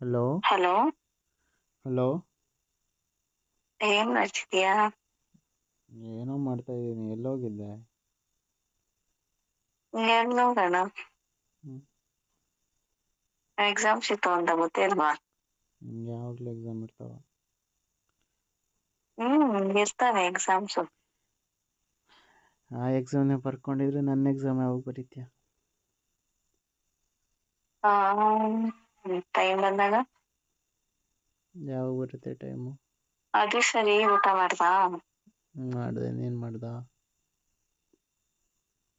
Hello hello, hello. ಏನ್ ಮಾಡ್ತಿದ್ಯಾ? ಏನೋ ಮಾಡ್ತಾ ಇದ್ದೀನಿ. ಎಲ್ಲೋಗಿದ್ದೆ? ಎಲ್ಲೋಗೋಣ? ಹ್ಮ್. ಎಕ್ಸಾಮ್ಸ್ ಇತ್ತು ಅಂತ ಗೊತ್ತಿಲ್ವಾ? ಯಾವಾಗಲೂ ಎಕ್ಸಾಮ್ ಇರ್ತಾವ? ಇರ್ತಾವೆ ಎಕ್ಸಾಮ್ಸು. ಆ ಎಕ್ಸಾಮ್ನೇ ಬರ್ಕೊಂಡಿದ್ರೆ ನನ್ನ ಎಕ್ಸಾಮ್ ಯಾವಾಗ ಬರೀತೀಯ? ಟೈಮ್ ಬಂದಾಗ. ಯಾವಾಗ ಬರುತ್ತೆ ಟೈಮು? ಅದು ಸರಿ, ಊಟ ಮಾಡ್ದಾ? ಮಾಡಿದೆ. ನೀನು ಮಾಡ್ದಾ?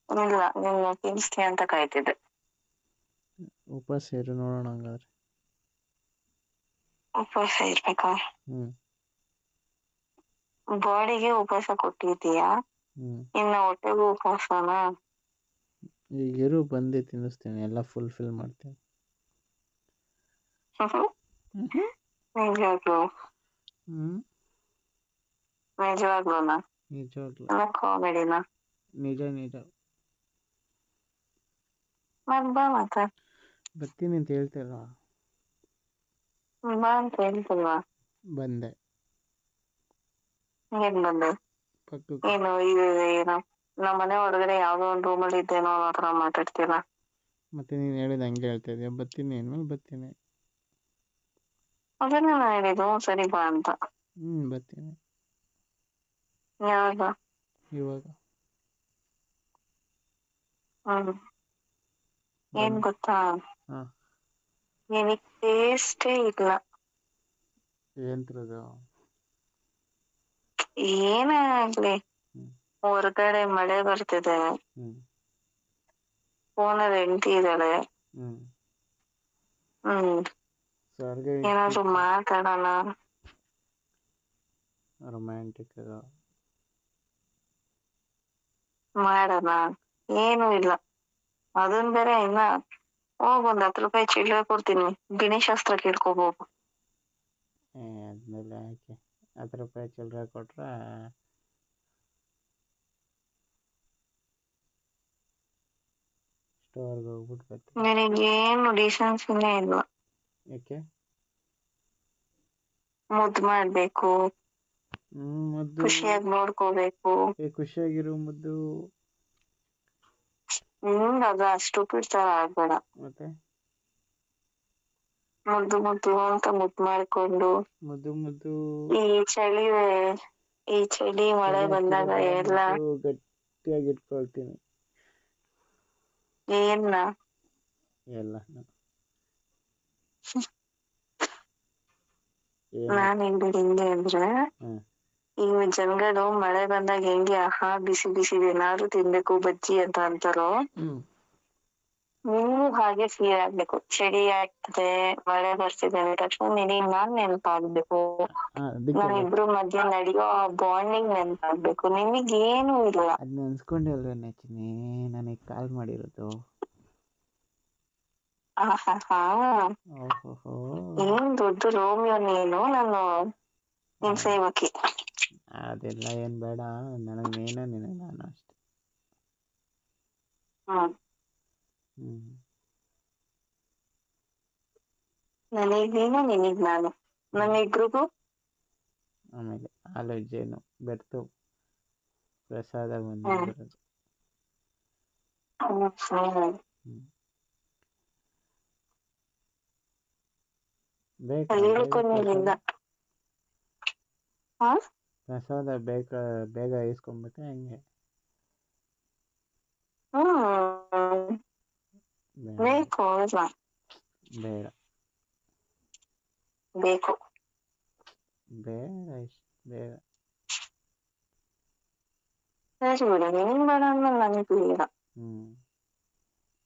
ಇಲ್ಲ, ನೀನು ತಿನ್ನಿಸ್ತೀಯ ಅಂತ ಕಾಯ್ತಿದ್ದೆ. ಉಪವಾಸ ಇರು ನೋಡೋಣ ಹಂಗಾದ್ರೆ. ಉಪವಾಸ ಇರ್ಬೇಕಾ? ಹ್ಮ್. ಬಾಡಿಗೆ ಉಪವಾಸ ಕೊಟ್ಟಿದ್ದೀಯಾ, ಇನ್ನು ಹೊಟ್ಟೆಗೂ ಉಪವಾಸನಾ? ಈಗ ಇರು, ಬಂದು ತಿನ್ನಿಸ್ತೀನಿ, ಎಲ್ಲ ಫುಲ್ಫಿಲ್ ಮಾಡ್ತೀನಿ. ನಿಜವಾಗ್ಲೂ? ನಿಜವಾಗ್ಲೂನಾ? ನಿಜವಾಗ್ಲೂ. ಕಾಮಿಡಿನಾ? ನಿಜ ನಿಜ. ಬಾ ಮತ್ತೆ. ಬರ್ತೀನಿ ಅಂತ ಹೇಳ್ತಿಲ್ವಾ? ಬಾ ಅಂತ ಹೇಳ್ತಿಲ್ವಾ? ಬಂದೆ. ಏನ್ ಬಂದೆ? ಪಕ್ಕಕ್ಕೆ. ಏನು ನಮ್ಮ ಮನೆ ಹೊರಗಡೆ ಯಾವ್ದೋ ಒಂದು ರೂಮಲ್ಲಿ ಇದ್ದೇನೋ ಆ ಥರ ಮಾತಾಡ್ತೀರಾ? ಮತ್ತೆ ನೀನು ಹೇಳಿದ ಹಂಗೆ ಹೇಳ್ತಾ ಇದೀಯ. ಬರ್ತೀನಿ ಅಂದ್ಮೇಲೆ ಬರ್ತೀನಿ. ಅದನ್ನೇ ನಾನು ಹೇಳಿದ್ದು, ಸರಿ ಬಾ ಅಂತ. ಬರ್ತೀನಿ. ಯಾವಾಗ? ಇವಾಗ. ಏನ್ ಗೊತ್ತಾ, ಹಾಂ. ನಿನಗೆ ಟೇಸ್ಟೇ ಇಲ್ಲ. ಎಂತ್ರದು? ಏನೇ ಆಗ್ಲಿ, ಹೊರಗಡೆ ಮಳೆ ಬರ್ತಿದೆ, ಫೋನಲ್ಲಿ ಹೆಂಡತಿ ಇದ್ದಾಳೆ, ಏನಾದ್ರು ಮಾತಾಡೋಣ, ರೊಮ್ಯಾಂಟಿಕ್ ಮಾಡೋಣ, ಏನೂ ಇಲ್ಲ. ಅದನ್ ಬೇರೆ ಇನ್ನ ಹೋಗ್ ಒಂದ್ 10 ರೂಪಾಯಿ ಚಿಲ್ಲರೆ ಕೊಡ್ತೀನಿ, ಗಿಣಿಶಾಸ್ತ್ರಕ್ಕೆ ಇಟ್ಕೋಬೋಗು. ಆದ್ಮೇಲೆ ಯಾಕೆ 10 ರೂಪಾಯಿ ಚಿಲ್ಲರೆ ಕೊಟ್ರೆ ಸ್ಟೋರ್ಗೆ ಹೋಗ್ಬಿಟ್ಟು ಬರ್ತೀನಿ. ನಿನಗೇನು ಡಿಸೆನ್ಸಿನೇ ಇಲ್ಲ. ಯಾಕೆ? ಮುದ್ದು ಮಾಡ್ಬೇಕು, ಮುದ್ದು. ಖುಷಿಯಾಗಿ ನೋಡ್ಕೋಬೇಕು. ಖುಷಿಯಾಗಿರು ಮುದ್ದು. ಅದು ಅಷ್ಟು ತರ ಆಗ್ಬೇಡ. ಮತ್ತೆ ಮುದ್ದು ಮುದ್ದು ಅಂತ ಮುದ್ದು ಮಾಡ್ಕೊಂಡು, ಮುದ್ದು ಮುದ್ದು ಈ ಚಳಿ ಮಳೆ ಬಂದಾಗ ಎಲ್ಲ ಗಟ್ಟಿಯಾಗಿ ಇಟ್ಕೊಳ್ತೀನಿ. ಏನ್ನ? ಎಲ್ಲ. ನಾನು ಹಿಂಗೆ ಅಂದ್ರೆ, ಈಗ ಜನಗಳು ಮಳೆ ಬಂದಾಗ ಹೆಂಗೆ ಆಹಾ ಬಿಸಿ ಬಿಸಿ ಏನಾದ್ರು ತಿನ್ಬೇಕು ಬಜ್ಜಿ ಅಂತ ಅಂತಾರೋ, ನೀವು ಹಾಗೆ ಫೀಲ್ ಆಗ್ಬೇಕು. ಚಳಿ ಆಗ್ತದೆ, ಮಳೆ ಬರ್ತಿದೆ ಅಂದ ತಕ್ಷಣ ನಿನಗೆ ನಾನ್ ನೆನಪಾಗ್ಬೇಕು, ನಾವಿಬ್ರು ಮಧ್ಯೆ ನಡೆಯೋ ಆ ಬಾಂಡಿಂಗ್ ನೆನಪಾಗ್ಬೇಕು. ನಿನಗೇನು ಇಲ್ಲ. ಅದ್ ನೆನ್ಸ್ಕೊಂಡೆ ಅಲ್ವ ನೆಚ್ಚಿನಿ ನನಗೆ ಕಾಲ್ ಮಾಡಿರೋದು. ಏನ್ ದೊಡ್ಡ ರೋಮಿಯೋ ನೀನು, ನಾನು ನಿನ್ ಸೇವಕಿ. ಅದೆಲ್ಲ ಏನ್ ಬೇಡ, ನನಗೆ ನೀನು ನಿನಗೆ ನಾನು ಅಷ್ಟೆ. ನನಗ್ ನೀನು ನಿನಗ್ ನಾನು, ನಮ್ಮಿಬ್ರಿಗೂ. ಆಮೇಲೆ ಆಲೋಚನೆ ಬೆರ್ತು ಪ್ರಸಾದ ಬಂದಿರೋದು. ಪ್ರಸಾದ ಬೇಗ ಇಸ್ಕೊಂಡ್ಬಿಟ್ಟೆ ಹಂಗೆ. ಬೇಡ ಬೇಕು, ಬೇಡ ಇಷ್ಟು ಬೇಗ. ಸರಿ ಬಿಡ, ನಿನಗ್ ಬೇಡ ಅಂದ್ಮೇಲೆ ನನಗೂ ಬೇಡ.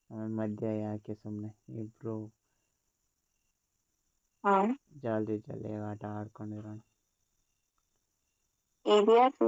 ಆಮೇಲೆ ಮಧ್ಯ ಯಾಕೆ ಸುಮ್ಮನೆ, ಇಬ್ರು ಜಾಲಿ ಜಾಲಿ ಆಟ ಆಡ್ಕೊಂಡಿರೋಣ. ಇದ್ಯಾಕೆ